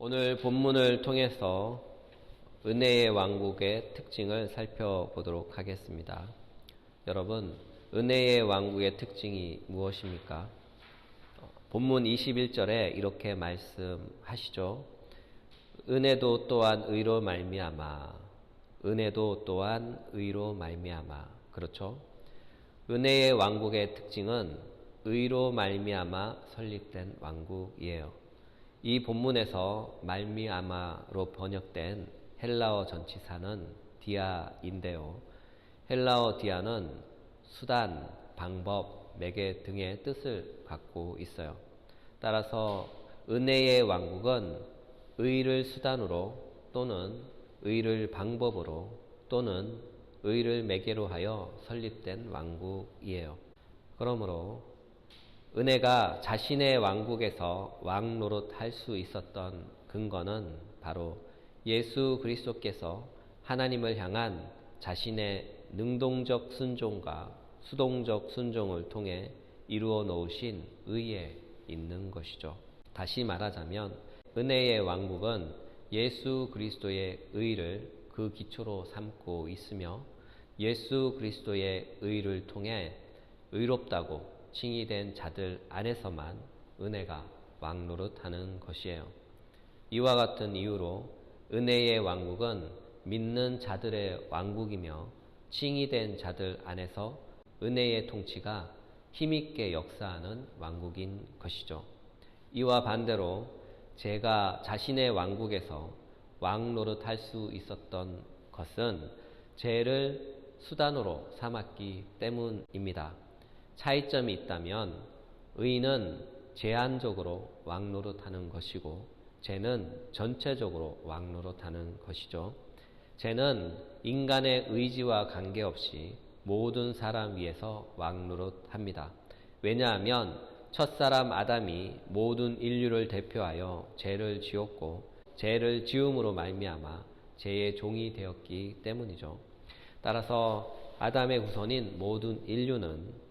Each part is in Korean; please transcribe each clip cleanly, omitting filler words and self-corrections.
오늘 본문을 통해서 은혜의 왕국의 특징을 살펴보도록 하겠습니다. 여러분, 은혜의 왕국의 특징이 무엇입니까? 본문 21절에 이렇게 말씀하시죠. 은혜도 또한 의로 말미암아, 은혜도 또한 의로 말미암아. 그렇죠? 은혜의 왕국의 특징은 의로 말미암아 설립된 왕국이에요. 이 본문에서 말미암아로 번역된 헬라어 전치사는 디아인데요. 헬라어 디아는 수단, 방법, 매개 등의 뜻을 갖고 있어요. 따라서 은혜의 왕국은 의를 수단으로 또는 의를 방법으로 또는 의를 매개로 하여 설립된 왕국이에요. 그러므로 은혜가 자신의 왕국에서 왕 노릇할 수 있었던 근거는 바로 예수 그리스도께서 하나님을 향한 자신의 능동적 순종과 수동적 순종을 통해 이루어 놓으신 의에 있는 것이죠. 다시 말하자면 은혜의 왕국은 예수 그리스도의 의를 그 기초로 삼고 있으며 예수 그리스도의 의를 통해 의롭다고 칭의된 자들 안에서만 은혜가 왕노릇하는 것이에요. 이와 같은 이유로 은혜의 왕국은 믿는 자들의 왕국이며 칭의된 자들 안에서 은혜의 통치가 힘있게 역사하는 왕국인 것이죠. 이와 반대로 제가 자신의 왕국에서 왕노릇할 수 있었던 것은 죄를 수단으로 삼았기 때문입니다. 차이점이 있다면 의는 제한적으로 왕노릇하는 것이고 죄는 전체적으로 왕노릇하는 것이죠. 죄는 인간의 의지와 관계없이 모든 사람 위에서 왕노릇합니다. 왜냐하면 첫사람 아담이 모든 인류를 대표하여 죄를 지었고 죄를 지음으로 말미암아 죄의 종이 되었기 때문이죠. 따라서 아담의 후손인 모든 인류는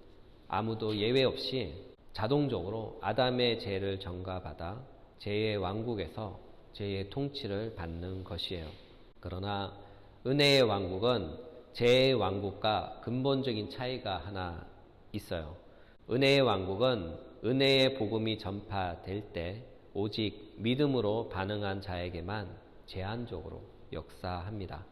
아무도 예외 없이 자동적으로 아담의 죄를 전가받아 죄의 왕국에서 죄의 통치를 받는 것이에요. 그러나 은혜의 왕국은 죄의 왕국과 근본적인 차이가 하나 있어요. 은혜의 왕국은 은혜의 복음이 전파될 때 오직 믿음으로 반응한 자에게만 제한적으로 역사합니다.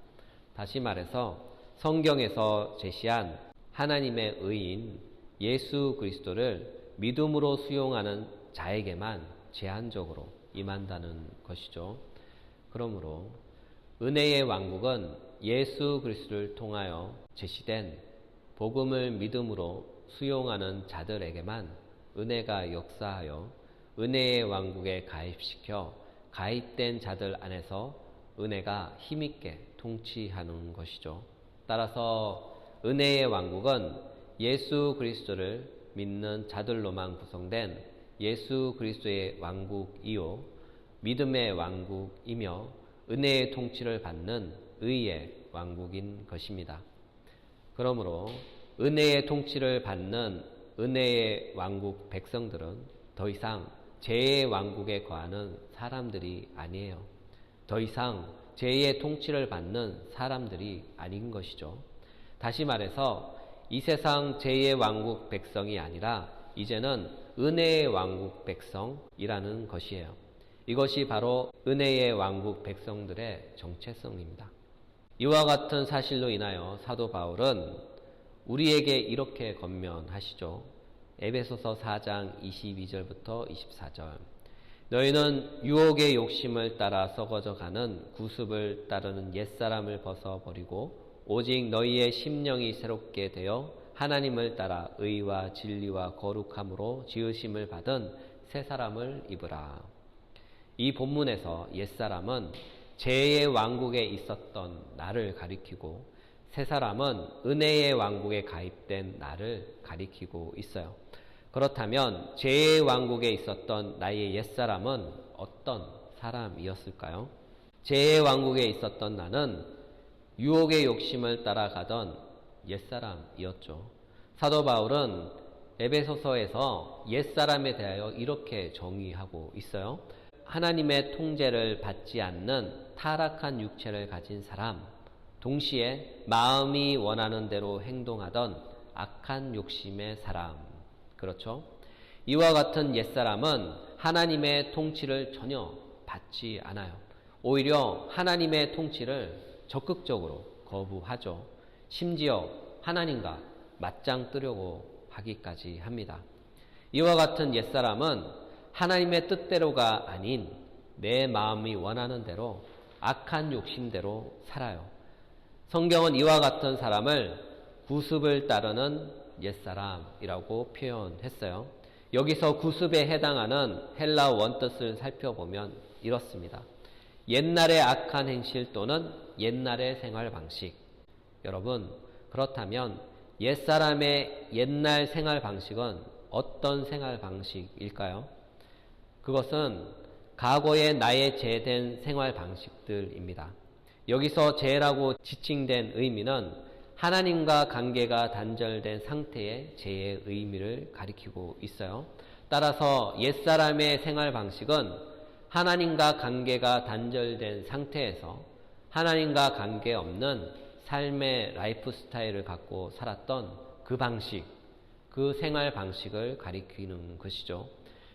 다시 말해서 성경에서 제시한 하나님의 의인 예수 그리스도를 믿음으로 수용하는 자에게만 제한적으로 임한다는 것이죠. 그러므로 은혜의 왕국은 예수 그리스도를 통하여 제시된 복음을 믿음으로 수용하는 자들에게만 은혜가 역사하여 은혜의 왕국에 가입시켜 가입된 자들 안에서 은혜가 힘있게 통치하는 것이죠. 따라서 은혜의 왕국은 예수 그리스도를 믿는 자들로만 구성된 예수 그리스도의 왕국이요 믿음의 왕국이며 은혜의 통치를 받는 의의 왕국인 것입니다. 그러므로 은혜의 통치를 받는 은혜의 왕국 백성들은 더 이상 죄의 왕국에 거하는 사람들이 아니에요. 더 이상 죄의 통치를 받는 사람들이 아닌 것이죠. 다시 말해서 이 세상 죄의 왕국 백성이 아니라 이제는 은혜의 왕국 백성이라는 것이에요. 이것이 바로 은혜의 왕국 백성들의 정체성입니다. 이와 같은 사실로 인하여 사도 바울은 우리에게 이렇게 권면하시죠. 에베소서 4장 22절부터 24절. 너희는 유혹의 욕심을 따라 썩어져 가는 구습을 따르는 옛사람을 벗어버리고 오직 너희의 심령이 새롭게 되어 하나님을 따라 의와 진리와 거룩함으로 지으심을 받은 새 사람을 입으라. 이 본문에서 옛사람은 죄의 왕국에 있었던 나를 가리키고 새 사람은 은혜의 왕국에 가입된 나를 가리키고 있어요. 그렇다면 죄의 왕국에 있었던 나의 옛사람은 어떤 사람이었을까요? 죄의 왕국에 있었던 나는 유혹의 욕심을 따라가던 옛사람이었죠. 사도 바울은 에베소서에서 옛사람에 대하여 이렇게 정의하고 있어요. 하나님의 통제를 받지 않는 타락한 육체를 가진 사람, 동시에 마음이 원하는 대로 행동하던 악한 욕심의 사람. 그렇죠? 이와 같은 옛사람은 하나님의 통치를 전혀 받지 않아요. 오히려 하나님의 통치를 적극적으로 거부하죠. 심지어 하나님과 맞짱 뜨려고 하기까지 합니다. 이와 같은 옛사람은 하나님의 뜻대로가 아닌 내 마음이 원하는 대로 악한 욕심대로 살아요. 성경은 이와 같은 사람을 구습을 따르는 옛사람이라고 표현했어요. 여기서 구습에 해당하는 헬라어 원뜻을 살펴보면 이렇습니다. 옛날의 악한 행실 또는 옛날의 생활 방식. 여러분, 그렇다면 옛사람의 옛날 생활 방식은 어떤 생활 방식일까요? 그것은 과거의 나의 죄된 생활 방식들입니다. 여기서 죄라고 지칭된 의미는 하나님과 관계가 단절된 상태의 죄의 의미를 가리키고 있어요. 따라서 옛사람의 생활 방식은 하나님과 관계가 단절된 상태에서 하나님과 관계없는 삶의 라이프 스타일을 갖고 살았던 그 방식, 그 생활 방식을 가리키는 것이죠.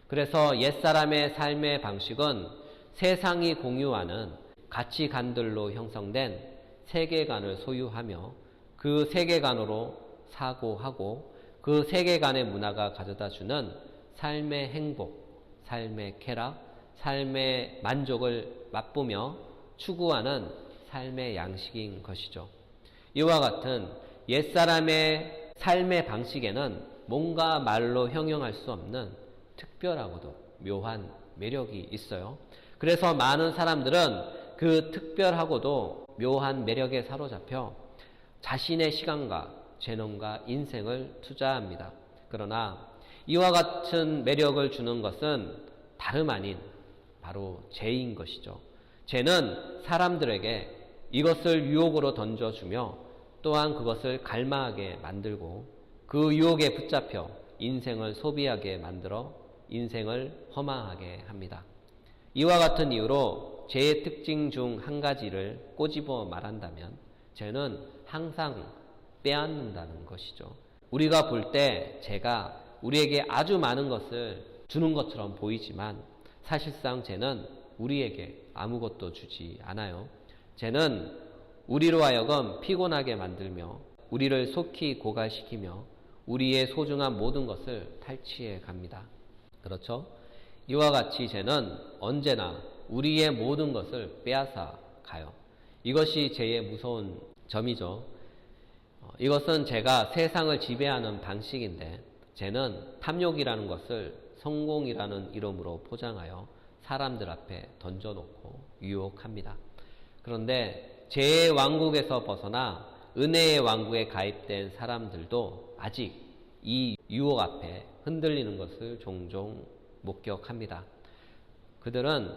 그래서 옛사람의 삶의 방식은 세상이 공유하는 가치관들로 형성된 세계관을 소유하며 그 세계관으로 사고하고 그 세계관의 문화가 가져다주는 삶의 행복, 삶의 쾌락, 삶의 만족을 맛보며 추구하는 삶의 양식인 것이죠. 이와 같은 옛사람의 삶의 방식에는 뭔가 말로 형용할 수 없는 특별하고도 묘한 매력이 있어요. 그래서 많은 사람들은 그 특별하고도 묘한 매력에 사로잡혀 자신의 시간과 재능과 인생을 투자합니다. 그러나 이와 같은 매력을 주는 것은 다름 아닌 바로 죄인 것이죠. 죄는 사람들에게 이것을 유혹으로 던져주며 또한 그것을 갈망하게 만들고 그 유혹에 붙잡혀 인생을 소비하게 만들어 인생을 허망하게 합니다. 이와 같은 이유로 죄의 특징 중 한 가지를 꼬집어 말한다면 죄는 항상 빼앗는다는 것이죠. 우리가 볼 때 죄가 우리에게 아주 많은 것을 주는 것처럼 보이지만 사실상 죄는 우리에게 아무것도 주지 않아요. 죄는 우리로 하여금 피곤하게 만들며 우리를 속히 고갈시키며 우리의 소중한 모든 것을 탈취해 갑니다. 그렇죠? 이와 같이 죄는 언제나 우리의 모든 것을 빼앗아 가요. 이것이 죄의 무서운 점이죠. 이것은 죄가 세상을 지배하는 방식인데 죄는 탐욕이라는 것을 성공이라는 이름으로 포장하여 사람들 앞에 던져놓고 유혹합니다. 그런데 죄의 왕국에서 벗어나 은혜의 왕국에 가입된 사람들도 아직 이 유혹 앞에 흔들리는 것을 종종 목격합니다. 그들은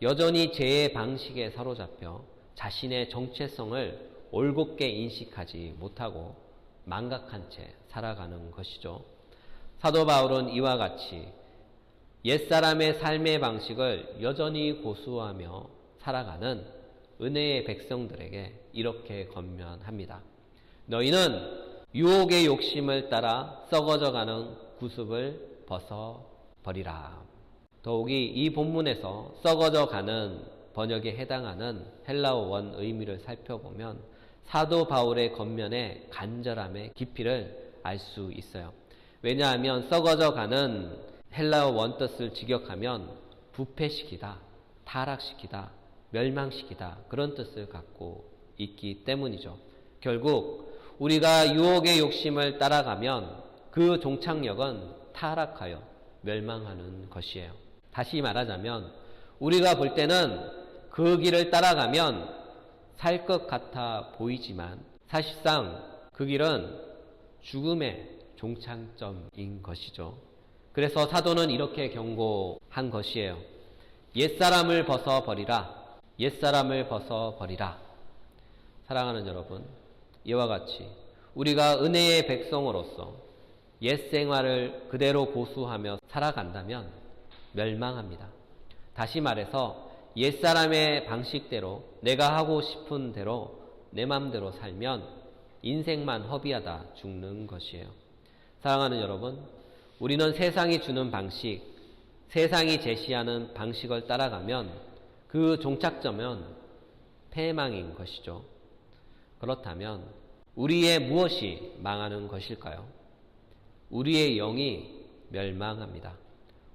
여전히 죄의 방식에 사로잡혀 자신의 정체성을 올곧게 인식하지 못하고 망각한 채 살아가는 것이죠. 사도 바울은 이와 같이 옛사람의 삶의 방식을 여전히 고수하며 살아가는 은혜의 백성들에게 이렇게 권면합니다. 너희는 유혹의 욕심을 따라 썩어져가는 구습을 벗어버리라. 더욱이 이 본문에서 썩어져가는 번역에 해당하는 헬라어 원 의미를 살펴보면 사도 바울의 권면의 간절함의 깊이를 알 수 있어요. 왜냐하면 썩어져가는 헬라어 원뜻을 직역하면 부패시키다, 타락시키다, 멸망시키다 그런 뜻을 갖고 있기 때문이죠. 결국 우리가 유혹의 욕심을 따라가면 그 종착역은 타락하여 멸망하는 것이에요. 다시 말하자면 우리가 볼 때는 그 길을 따라가면 살 것 같아 보이지만 사실상 그 길은 죽음의 종착점인 것이죠. 그래서 사도는 이렇게 경고한 것이에요. 옛사람을 벗어버리라. 옛사람을 벗어버리라. 사랑하는 여러분, 이와 같이 우리가 은혜의 백성으로서 옛 생활을 그대로 고수하며 살아간다면 멸망합니다. 다시 말해서 옛사람의 방식대로 내가 하고 싶은 대로 내 맘대로 살면 인생만 허비하다 죽는 것이에요. 사랑하는 여러분, 우리는 세상이 주는 방식, 세상이 제시하는 방식을 따라가면 그 종착점은 패망인 것이죠. 그렇다면 우리의 무엇이 망하는 것일까요? 우리의 영이 멸망합니다.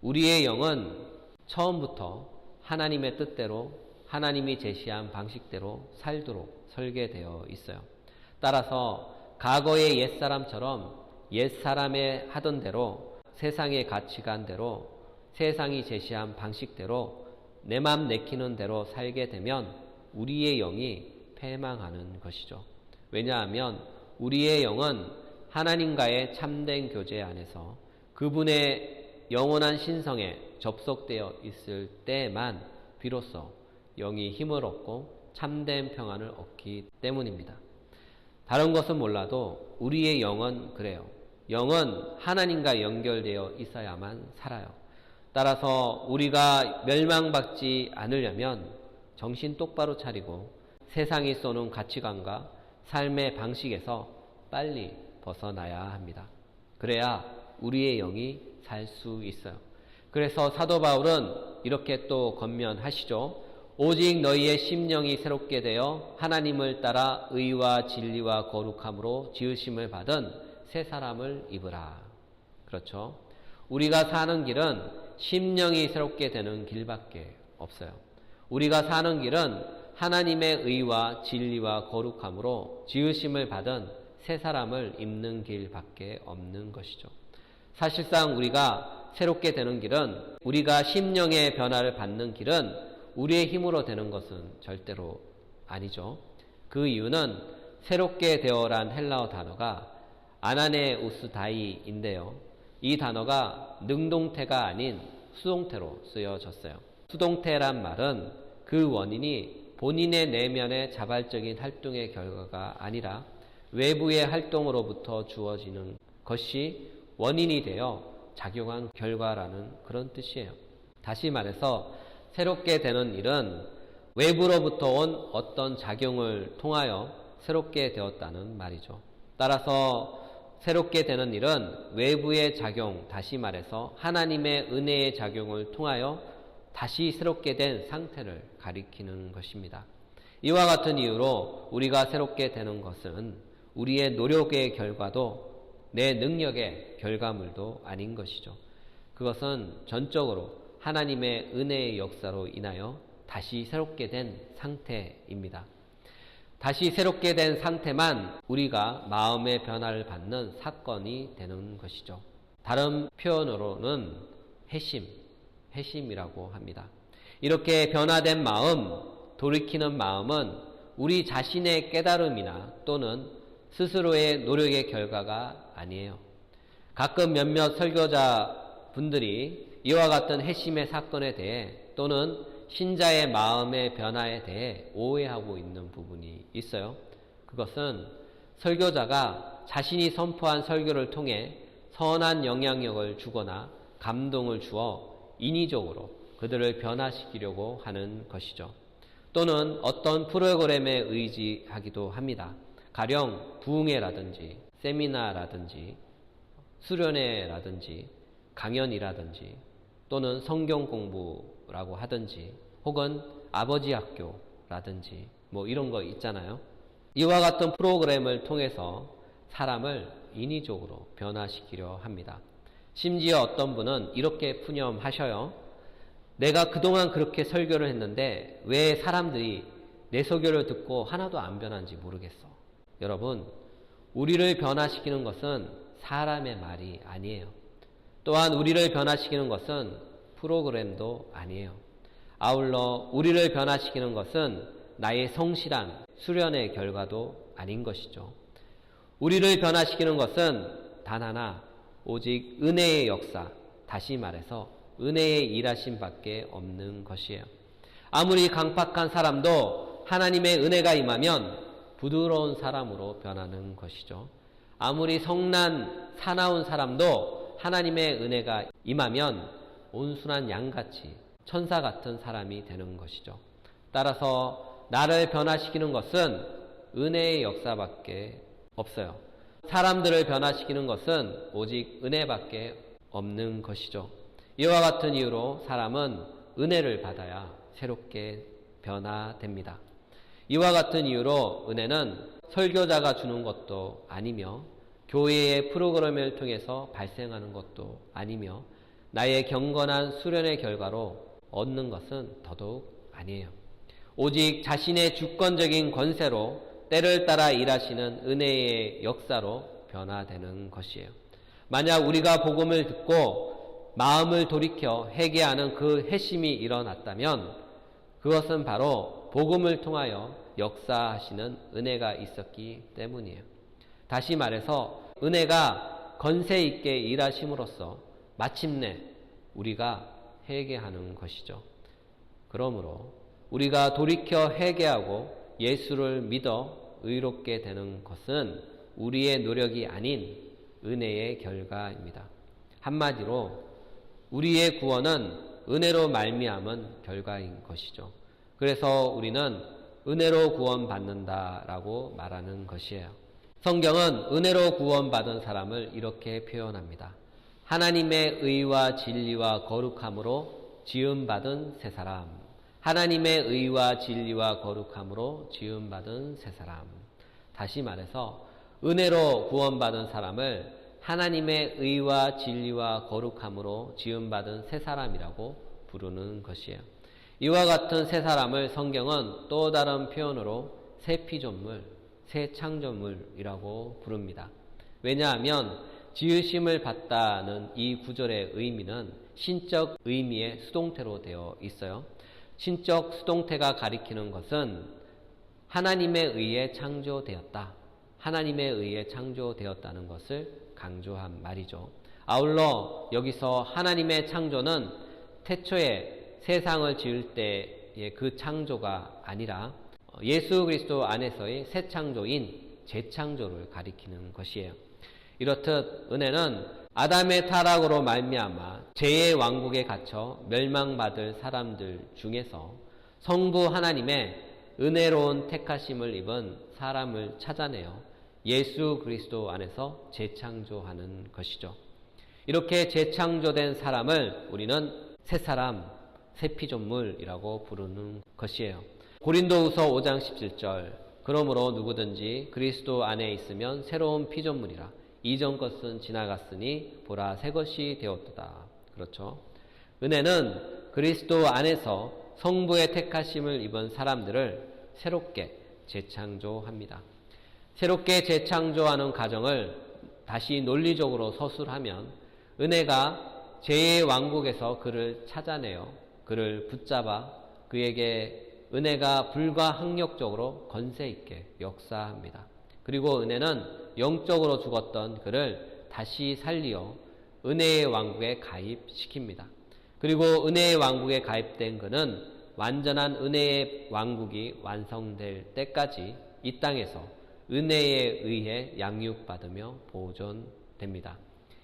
우리의 영은 처음부터 하나님의 뜻대로 하나님이 제시한 방식대로 살도록 설계되어 있어요. 따라서 과거의 옛사람처럼 옛사람의 하던 대로 세상의 가치관대로 세상이 제시한 방식대로 내 맘 내키는 대로 살게 되면 우리의 영이 패망하는 것이죠. 왜냐하면 우리의 영은 하나님과의 참된 교제 안에서 그분의 영원한 신성에 접속되어 있을 때만 비로소 영이 힘을 얻고 참된 평안을 얻기 때문입니다. 다른 것은 몰라도 우리의 영은 그래요. 영은 하나님과 연결되어 있어야만 살아요. 따라서 우리가 멸망받지 않으려면 정신 똑바로 차리고 세상이 쏘는 가치관과 삶의 방식에서 빨리 벗어나야 합니다. 그래야 우리의 영이 살 수 있어요. 그래서 사도 바울은 이렇게 또 권면하시죠. 오직 너희의 심령이 새롭게 되어 하나님을 따라 의와 진리와 거룩함으로 지으심을 받은 새 사람을 입으라. 그렇죠? 우리가 사는 길은 심령이 새롭게 되는 길밖에 없어요. 우리가 사는 길은 하나님의 의와 진리와 거룩함으로 지으심을 받은 새 사람을 입는 길밖에 없는 것이죠. 사실상 우리가 새롭게 되는 길은, 우리가 심령의 변화를 받는 길은 우리의 힘으로 되는 것은 절대로 아니죠. 그 이유는 새롭게 되어란 헬라어 단어가 아나네우스다이인데요. 이 단어가 능동태가 아닌 수동태로 쓰여졌어요. 수동태란 말은 그 원인이 본인의 내면의 자발적인 활동의 결과가 아니라 외부의 활동으로부터 주어지는 것이 원인이 되어 작용한 결과라는 그런 뜻이에요. 다시 말해서 새롭게 되는 일은 외부로부터 온 어떤 작용을 통하여 새롭게 되었다는 말이죠. 따라서 새롭게 되는 일은 외부의 작용, 다시 말해서 하나님의 은혜의 작용을 통하여 다시 새롭게 된 상태를 가리키는 것입니다. 이와 같은 이유로 우리가 새롭게 되는 것은 우리의 노력의 결과도 내 능력의 결과물도 아닌 것이죠. 그것은 전적으로 하나님의 은혜의 역사로 인하여 다시 새롭게 된 상태입니다. 다시 새롭게 된 상태만 우리가 마음의 변화를 받는 사건이 되는 것이죠. 다른 표현으로는 회심이라고 합니다. 이렇게 변화된 마음, 돌이키는 마음은 우리 자신의 깨달음이나 또는 스스로의 노력의 결과가 아니에요. 가끔 몇몇 설교자 분들이 이와 같은 회심의 사건에 대해 또는 신자의 마음의 변화에 대해 오해하고 있는 부분이 있어요. 그것은 설교자가 자신이 선포한 설교를 통해 선한 영향력을 주거나 감동을 주어 인위적으로 그들을 변화시키려고 하는 것이죠. 또는 어떤 프로그램에 의지하기도 합니다. 가령 부흥회라든지 세미나라든지 수련회라든지 강연이라든지 또는 성경 공부라고 하든지 혹은 아버지 학교라든지 뭐 이런 거 있잖아요. 이와 같은 프로그램을 통해서 사람을 인위적으로 변화시키려 합니다. 심지어 어떤 분은 이렇게 푸념하셔요. 내가 그동안 그렇게 설교를 했는데 왜 사람들이 내 설교를 듣고 하나도 안 변한지 모르겠어. 여러분, 우리를 변화시키는 것은 사람의 말이 아니에요. 또한 우리를 변화시키는 것은 프로그램도 아니에요. 아울러 우리를 변화시키는 것은 나의 성실한 수련의 결과도 아닌 것이죠. 우리를 변화시키는 것은 단 하나, 오직 은혜의 역사, 다시 말해서 은혜의 일하심 밖에 없는 것이에요. 아무리 강팍한 사람도 하나님의 은혜가 임하면 부드러운 사람으로 변하는 것이죠. 아무리 성난 사나운 사람도 하나님의 은혜가 임하면 온순한 양같이 천사 같은 사람이 되는 것이죠. 따라서 나를 변화시키는 것은 은혜의 역사밖에 없어요. 사람들을 변화시키는 것은 오직 은혜밖에 없는 것이죠. 이와 같은 이유로 사람은 은혜를 받아야 새롭게 변화됩니다. 이와 같은 이유로 은혜는 설교자가 주는 것도 아니며 교회의 프로그램을 통해서 발생하는 것도 아니며 나의 경건한 수련의 결과로 얻는 것은 더더욱 아니에요. 오직 자신의 주권적인 권세로 때를 따라 일하시는 은혜의 역사로 변화되는 것이에요. 만약 우리가 복음을 듣고 마음을 돌이켜 회개하는 그 회심이 일어났다면 그것은 바로 복음을 통하여 역사하시는 은혜가 있었기 때문이에요. 다시 말해서 은혜가 건세 있게 일하심으로써 마침내 우리가 회개하는 것이죠. 그러므로 우리가 돌이켜 회개하고 예수를 믿어 의롭게 되는 것은 우리의 노력이 아닌 은혜의 결과입니다. 한마디로 우리의 구원은 은혜로 말미암은 결과인 것이죠. 그래서 우리는 은혜로 구원받는다라고 말하는 것이에요. 성경은 은혜로 구원받은 사람을 이렇게 표현합니다. 하나님의 의와 진리와 거룩함으로 지음받은 새 사람. 하나님의 의와 진리와 거룩함으로 지음받은 새 사람. 다시 말해서 은혜로 구원받은 사람을 하나님의 의와 진리와 거룩함으로 지음받은 새 사람이라고 부르는 것이에요. 이와 같은 새 사람을 성경은 또 다른 표현으로 새 피조물, 새 창조물이라고 부릅니다. 왜냐하면 지으심을 받다는 이 구절의 의미는 신적 의미의 수동태로 되어 있어요. 신적 수동태가 가리키는 것은 하나님에 의해 창조되었다. 하나님에 의해 창조되었다는 것을 강조한 말이죠. 아울러 여기서 하나님의 창조는 태초에 세상을 지을 때의 그 창조가 아니라 예수 그리스도 안에서의 새 창조인 재창조를 가리키는 것이에요. 이렇듯 은혜는 아담의 타락으로 말미암아 죄의 왕국에 갇혀 멸망받을 사람들 중에서 성부 하나님의 은혜로운 택하심을 입은 사람을 찾아내어 예수 그리스도 안에서 재창조하는 것이죠. 이렇게 재창조된 사람을 우리는 새 사람, 새 피조물이라고 부르는 것이에요. 고린도후서 5장 17절 그러므로 누구든지 그리스도 안에 있으면 새로운 피조물이라 이전 것은 지나갔으니 보라 새 것이 되었도다. 그렇죠. 은혜는 그리스도 안에서 성부의 택하심을 입은 사람들을 새롭게 재창조합니다. 새롭게 재창조하는 과정을 다시 논리적으로 서술하면 은혜가 죄의 왕국에서 그를 찾아내어 그를 붙잡아 그에게 은혜가 불가항력적으로 권세 있게 역사합니다. 그리고 은혜는 영적으로 죽었던 그를 다시 살리어 은혜의 왕국에 가입시킵니다. 그리고 은혜의 왕국에 가입된 그는 완전한 은혜의 왕국이 완성될 때까지 이 땅에서 은혜에 의해 양육받으며 보존됩니다.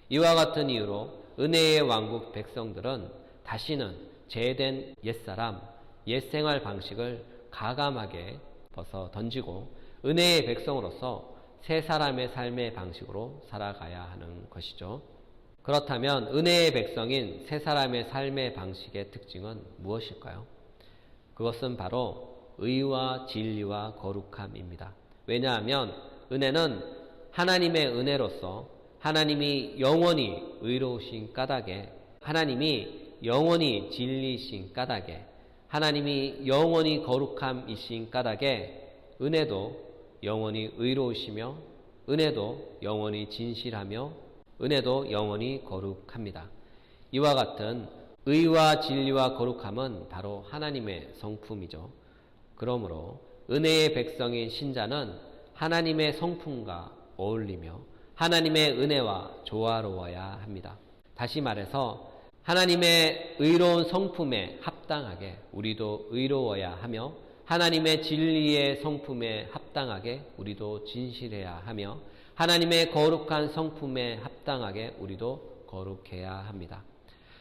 이와 같은 이유로 은혜의 왕국 백성들은 다시는 죄된 옛사람, 옛생활 방식을 가감하게 벗어 던지고 은혜의 백성으로서 새 사람의 삶의 방식으로 살아가야 하는 것이죠. 그렇다면 은혜의 백성인 새 사람의 삶의 방식의 특징은 무엇일까요? 그것은 바로 의와 진리와 거룩함입니다. 왜냐하면 은혜는 하나님의 은혜로서 하나님이 영원히 의로우신 까닭에 하나님이 영원히 진리이신 까닭에 하나님이 영원히 거룩함이신 까닭에 은혜도 영원히 의로우시며 은혜도 영원히 진실하며 은혜도 영원히 거룩합니다. 이와 같은 의와 진리와 거룩함은 바로 하나님의 성품이죠. 그러므로 은혜의 백성인 신자는 하나님의 성품과 어울리며 하나님의 은혜와 조화로워야 합니다. 다시 말해서 하나님의 의로운 성품에 합당하게 우리도 의로워야 하며 하나님의 진리의 성품에 합당하게 우리도 진실해야 하며 하나님의 거룩한 성품에 합당하게 우리도 거룩해야 합니다.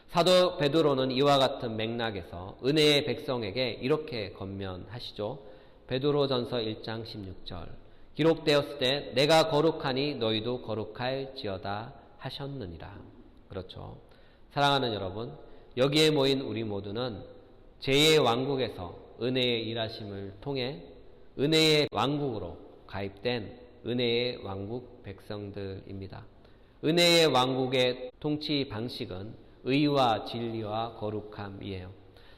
사도 베드로는 이와 같은 맥락에서 은혜의 백성에게 이렇게 권면하시죠. 베드로전서 1장 16절. 기록되었을 때 내가 거룩하니 너희도 거룩할지어다 하셨느니라. 그렇죠. 사랑하는 여러분, 여기에 모인 우리 모두는 제2의 왕국에서 은혜의 일하심을 통해 은혜의 왕국으로 가입된 은혜의 왕국 백성들입니다. 은혜의 왕국의 통치 방식은 의와 진리와 거룩함이에요.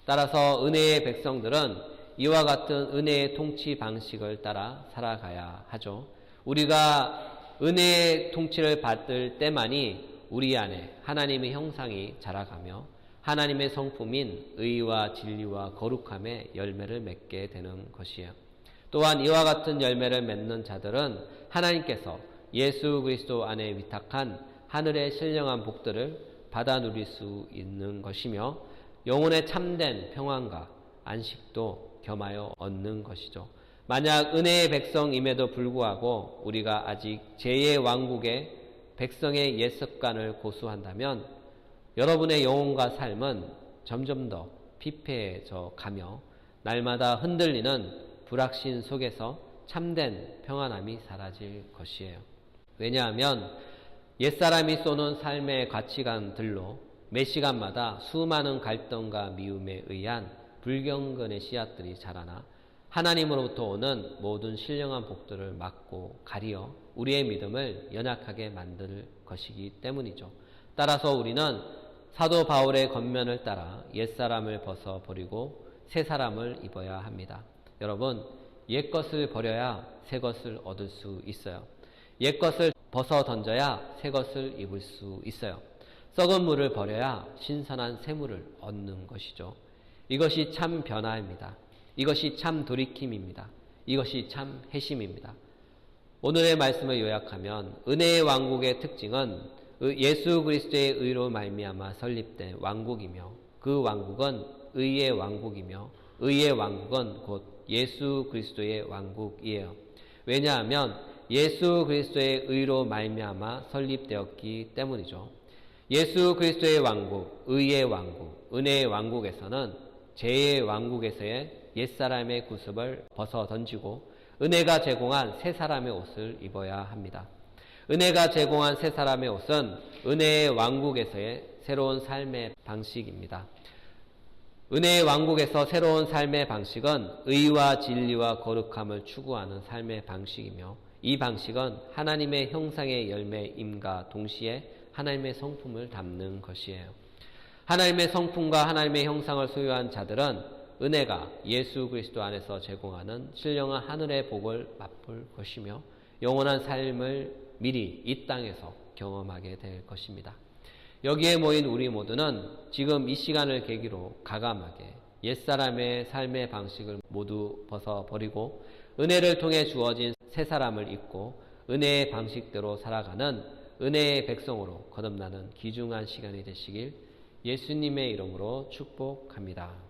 따라서 은혜의 백성들은 이와 같은 은혜의 통치 방식을 따라 살아가야 하죠. 우리가 은혜의 통치를 받을 때만이 우리 안에 하나님의 형상이 자라가며 하나님의 성품인 의와 진리와 거룩함의 열매를 맺게 되는 것이에요. 또한 이와 같은 열매를 맺는 자들은 하나님께서 예수 그리스도 안에 위탁한 하늘의 신령한 복들을 받아 누릴 수 있는 것이며 영혼의 참된 평안과 안식도 겸하여 얻는 것이죠. 만약 은혜의 백성임에도 불구하고 우리가 아직 제2의 왕국의 백성의 옛 습관을 고수한다면 여러분의 영혼과 삶은 점점 더 피폐해져 가며 날마다 흔들리는 불확신 속에서 참된 평안함이 사라질 것이에요. 왜냐하면 옛사람이 쏘는 삶의 가치관들로 매 시간마다 수많은 갈등과 미움에 의한 불경건의 씨앗들이 자라나 하나님으로부터 오는 모든 신령한 복들을 막고 가리어 우리의 믿음을 연약하게 만들 것이기 때문이죠. 따라서 우리는 사도 바울의 권면을 따라 옛사람을 벗어버리고 새 사람을 입어야 합니다. 여러분, 옛것을 버려야 새것을 얻을 수 있어요. 옛것을 벗어 던져야 새것을 입을 수 있어요. 썩은 물을 버려야 신선한 새물을 얻는 것이죠. 이것이 참 변화입니다. 이것이 참 돌이킴입니다. 이것이 참 회심입니다. 오늘의 말씀을 요약하면 은혜의 왕국의 특징은 예수 그리스도의 의로 말미암아 설립된 왕국이며 그 왕국은 의의 왕국이며 의의 왕국은 곧 예수 그리스도의 왕국이에요. 왜냐하면 예수 그리스도의 의로 말미암아 설립되었기 때문이죠. 예수 그리스도의 왕국, 의의 왕국, 은혜의 왕국에서는 제2의 왕국에서의 옛사람의 구습을 벗어 던지고 은혜가 제공한 새 사람의 옷을 입어야 합니다. 은혜가 제공한 새 사람의 옷은 은혜의 왕국에서의 새로운 삶의 방식입니다. 은혜의 왕국에서 새로운 삶의 방식은 의와 진리와 거룩함을 추구하는 삶의 방식이며 이 방식은 하나님의 형상의 열매임과 동시에 하나님의 성품을 담는 것이에요. 하나님의 성품과 하나님의 형상을 소유한 자들은 은혜가 예수 그리스도 안에서 제공하는 신령한 하늘의 복을 맛볼 것이며 영원한 삶을 미리 이 땅에서 경험하게 될 것입니다. 여기에 모인 우리 모두는 지금 이 시간을 계기로 가감하게 옛사람의 삶의 방식을 모두 벗어버리고 은혜를 통해 주어진 새 사람을 입고 은혜의 방식대로 살아가는 은혜의 백성으로 거듭나는 귀중한 시간이 되시길 예수님의 이름으로 축복합니다.